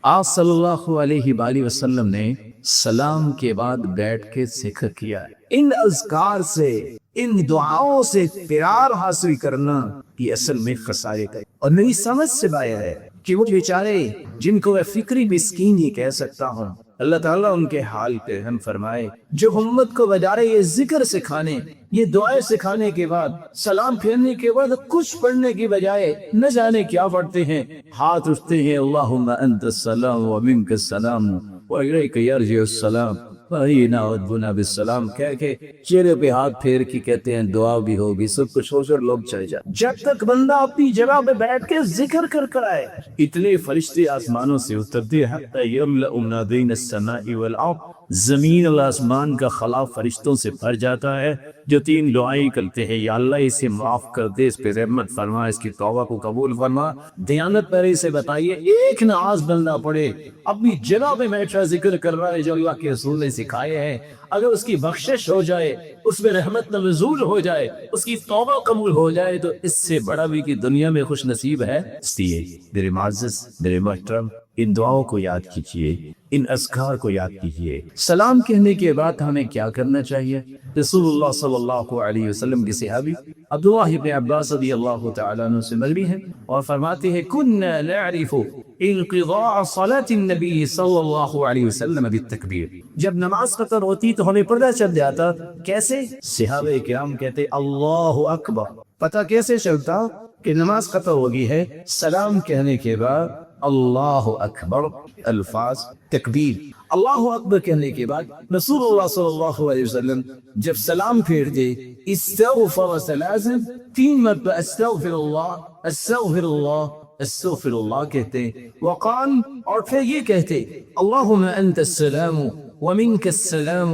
آپ صلی اللہ علیہ وآلہ وسلم نے سلام کے بعد بیٹھ کے ذکر کیا ہے۔ ان اذکار سے، ان دعاؤں سے پیار حاصل کرنا یہ اصل میں خسارے کا ہے۔ اور میری سمجھ سے بایا ہے کہ وہ بیچارے جن کو میں فکری مسکین ہی کہہ سکتا ہوں، اللہ تعالیٰ ان کے حال پہ رحم فرمائے، جو امت کو بجائے یہ ذکر سکھانے، یہ دعائیں سکھانے کے بعد، سلام پھیرنے کے بعد کچھ پڑھنے کی بجائے نہ جانے کیا پڑھتے ہیں، ہاتھ اٹھتے ہیں اللہم انت السلام ومنک السلام وإلیک یرجع السلام وحینا ربنا بالسلام کہہ کے چہرے پہ ہاتھ پھیر کے کہتے ہیں دعا بھی ہوگی، سب کچھ ہو کر لوگ چلے جائیں۔ جب تک بندہ اپنی جگہ پہ بیٹھ کے ذکر کر آئے، اتنے فرشتے آسمانوں سے اترتے ہیں حتی یملأ ما بین السماء والارض، زمین اور آسمان کا خلا فرشتوں سے بھر جاتا ہے جو تین دعائیں کرتے ہیں، یا اللہ اسے معاف کر دے، اس پہ رحمت فرما، اس کی توبہ کو قبول فرما۔ دیانت پر اسے بتائیے ایک نماز بندہ پڑھے، اپنی جگہ پہ بیٹھا ذکر کر رہا ہے جو اللہ کے رسول نے سکھائے ہیں، اگر اس کی بخشش ہو جائے، اس میں رحمت نزول ہو جائے، اس کی توبہ قبول ہو جائے، تو اس سے بڑا بھی کہ دنیا میں خوش نصیب ہے۔ اس لیے میرے معزز، میرے محترم، ان دعاؤں کو یاد کیجئے، ان اذکار کو یاد کیجئے۔ سلام کہنے کے بعد ہمیں کیا کرنا چاہیے؟ رسول اللہ صلی اللہ علیہ وسلم کے صحابی عبداللہ بن عباس رضی اللہ تعالیٰ عنہ سے مروی ہے اور فرماتے ہیں كنا نعرف انقضاء صلاة النبی صلی اللہ علیہ وسلم بالتکبیر، جب نماز ختم ہوتی تو ہمیں پتہ چل جاتا۔ کیسے؟ صحابہ کرام کہتے اللہ اکبر، پتہ کیسے چلتا کہ نماز ختم ہوگی ہے؟ سلام کہنے کے بعد اللہ اکبر الفاظ تکبیر، اللہ اکبر کہنے کے بعد رسول اللہ صلی اللہ علیہ وسلم جب سلام پھیر دے استغفر ثلاثا، تین مرتبہ استغفر اللہ استغفر اللہ استغفر اللہ کہتے، وقال اور پھر یہ کہتے اللہم انت السلام ومنک السلام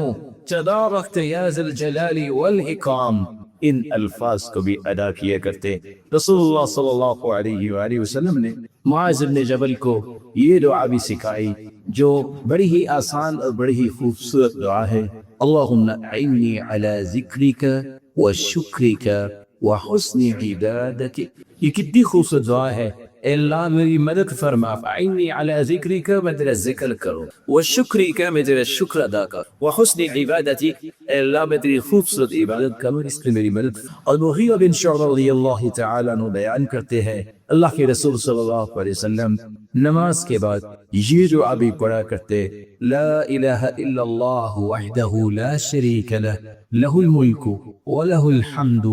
تبارکت یا ذا الجلال والاکرام۔ ان الفاظ کو بھی ادا کیا کرتے۔ رسول اللہ صلی اللہ علیہ وآلہ وسلم نے معاذ بن جبل کو یہ دعا بھی سکھائی جو بڑی ہی آسان اور بڑی ہی خوبصورت دعا ہے، اللہم اعنی علی ذکرک وشکرک وحسن عبادتک۔ یہ کتنی خوبصورت دعا ہے، اے اللہ میری مدد فرما، فعنی علی ذکرک، میں تیرا ذکر کروں، وشکرک، میں تیرا شکر ادا کروں، وحسن عبادتی، اے اللہ میں تیری خوبصورت عبادت کروں، اس میں میری مدد۔ اور مغیرہ بن شعبہ رضی اللہ تعالیٰ عنہ بیان کرتے ہیں اللہ کے رسول صلی اللہ علیہ وسلم نماز کے بعد یہ دعا بھی پڑھا کرتے، لا الہ الا اللہ وحدہ لا شریک لہ، لہ الملک ولہ الحمد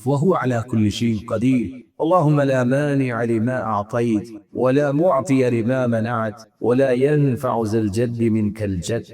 وهو على كل شيء قدير، اللهم لا مانع لما أعطيت ولا معطي لما منعت ولا ينفع ذا الجد منك الجد۔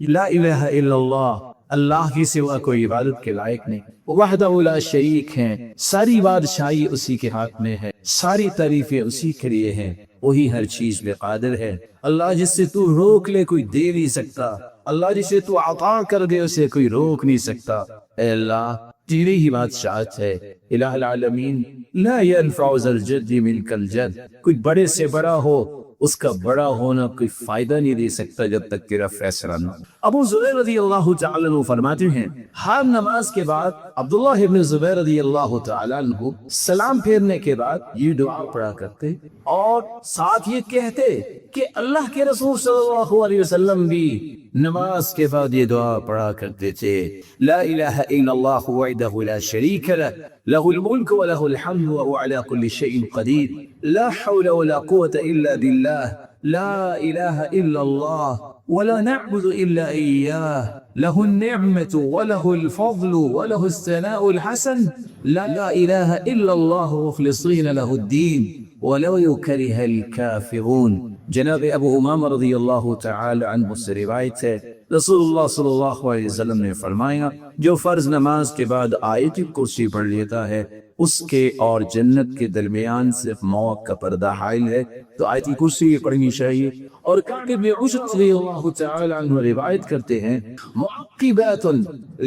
لا الہ الا اللہ، اللہ کی سوا کوئی عبادت کے لائق نہیں، وحدہ لا شریک ہیں، ساری بادشاہی اسی کے ہاتھ میں ہے، ساری تعریفیں اسی کے لیے ہیں، وہی ہر چیز میں قادر ہے۔ اللہ جس سے تو روک لے کوئی دے نہیں سکتا، اللہ جسے تو عطا کر دے اسے کوئی روک نہیں سکتا۔ اے اللہ تیری ہی بادشاہت ہے، الہ العالمین، لا ينفع ذا الجد منک الجد، کوئی بڑے سے بڑا ہو اس کا بڑا ہونا کوئی فائدہ نہیں دے سکتا جب تک تیرا فیصلہ نہ ہو۔ ابو زبیر رضی اللہ تعالیٰ عنہ فرماتے ہیں ہر نماز کے بعد عبداللہ ابن زبیر رضی اللہ تعالیٰ عنہ سلام پھیرنے کے بعد یہ دعا پڑھا کرتے اور ساتھ یہ کہتے کہ اللہ کے رسول صلی اللہ علیہ وسلم بھی نماز کے بعد یہ دعا پڑھا کرتے تھے، لا الہ الا اللہ وحدہ لا شریک لہ، لہ الملک ولہ الحمد وهو على كل شيء قدیر، لا حول ولا قوة الا باللہ، لا الہ الا اللہ ولا نعبد الا إياه، له النعمة وله الفضل وله الثناء الحسن، لا إله إلا الله مخلصين له الدين ولو يكره الكافرون۔ جناب ابو امامہ رضی اللہ تعالی عنہ سے روایت ہے رسول اللہ صلی اللہ علیہ وسلم نے فرمایا جو فرض نماز کے بعد آیت کرسی پڑھ لیتا ہے اس کے اور جنت کے درمیان صرف موت کا پردہ حائل ہے، تو آیت کرسی پڑھنی چاہیے۔ اور کعب بن عجرۃ رضی اللہ تعالی عنہ روایت کرتے ہیں معقبات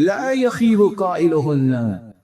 لا یخیب قائلہن،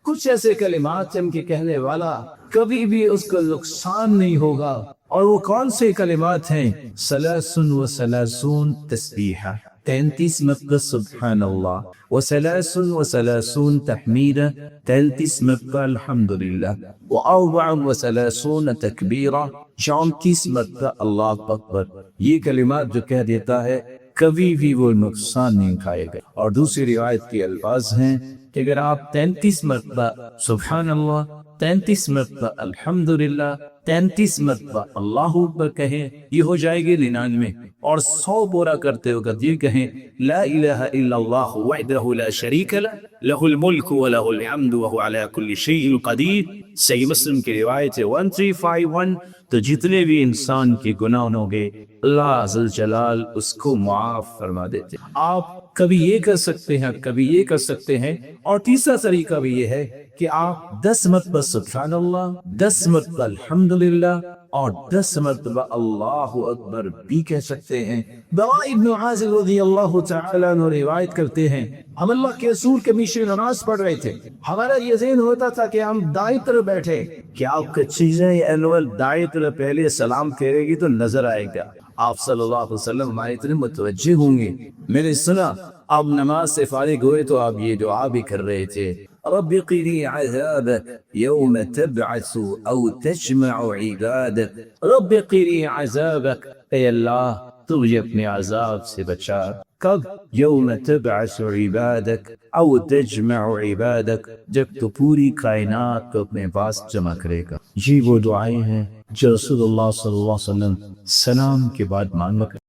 کچھ ایسے کلمات جن کے کہنے والا کبھی بھی اس کا نقصان نہیں ہوگا، اور وہ کون سے کلمات ہیں؟ ثلاث و ثلاثون تسبیحہ، 33 مرتبہ سبحان اللہ، و33 تحمیدہ، 33 مرتبہ الحمدللہ، و34 تکبیرہ، 34 مرتبہ اللہ اکبر۔ یہ کلمات جو کہہ دیتا ہے کبھی بھی وہ نقصان نہیں کھائے گا۔ اور دوسری روایت کے الفاظ ہیں کہ اگر آپ 33 مرتبہ سبحان اللہ، 33 مرتبہ الحمدللہ، 33 مرتبہ اللہ اکبر کہیں، یہ ہو جائے گی 99۔ اور 100 پورا کرتے وقت یہ کہیں لا الہ الا اللہ وحدہ لا شریک لہ لہ الملک ولہ الحمد وہو علی کل شیء قدیر۔ صحیح مسلم کی روایت ہے 1351۔ تو جتنے بھی انسان کے گناہ ہوں گے اللہ ذو الجلال اس کو معاف فرما دیتے۔ آپ کبھی یہ کر سکتے ہیں، کبھی یہ کر سکتے ہیں۔ اور تیسرا طریقہ بھی یہ ہے کہ آپ 10 مرتبہ سبحان اللہ، 10 مرتبہ الحمدللہ اور 10 مرتبہ اللہ اکبر بھی کہہ سکتے ہیں۔ براء ابن عازب رضی اللہ تعالیٰ عنہ روایت کرتے ہیں ہم اللہ کے رسول کے پیچھے نماز پڑھ رہے تھے، ہمارا یہ ذہن ہوتا تھا کہ ہم دائیں طرف بیٹھے، کیا آپ کی چیزیں انول دائیں طرف پہلے سلام پھیرے گی تو نظر آئے گا، آپ صلی اللہ علیہ وسلم ہماری طرف متوجہ ہوں گے۔ میں نے سنا آپ نماز سے فارغ ہوئے تو آپ یہ دعا بھی کر رہے تھے، رب قنی عذابک یوم تبعث او تجمع عبادک، رب قنی عذابک، اے اللہ تو مجھے اپنے عذاب سے بچا، کب؟ یوم تبعث عبادک او تجمع عبادک، جب تو پوری کائنات کو اپنے پاس جمع کرے گا۔ یہ وہ دعائیں ہیں جو رسول اللہ صلی اللہ علیہ وسلم سلام کے بعد مانگا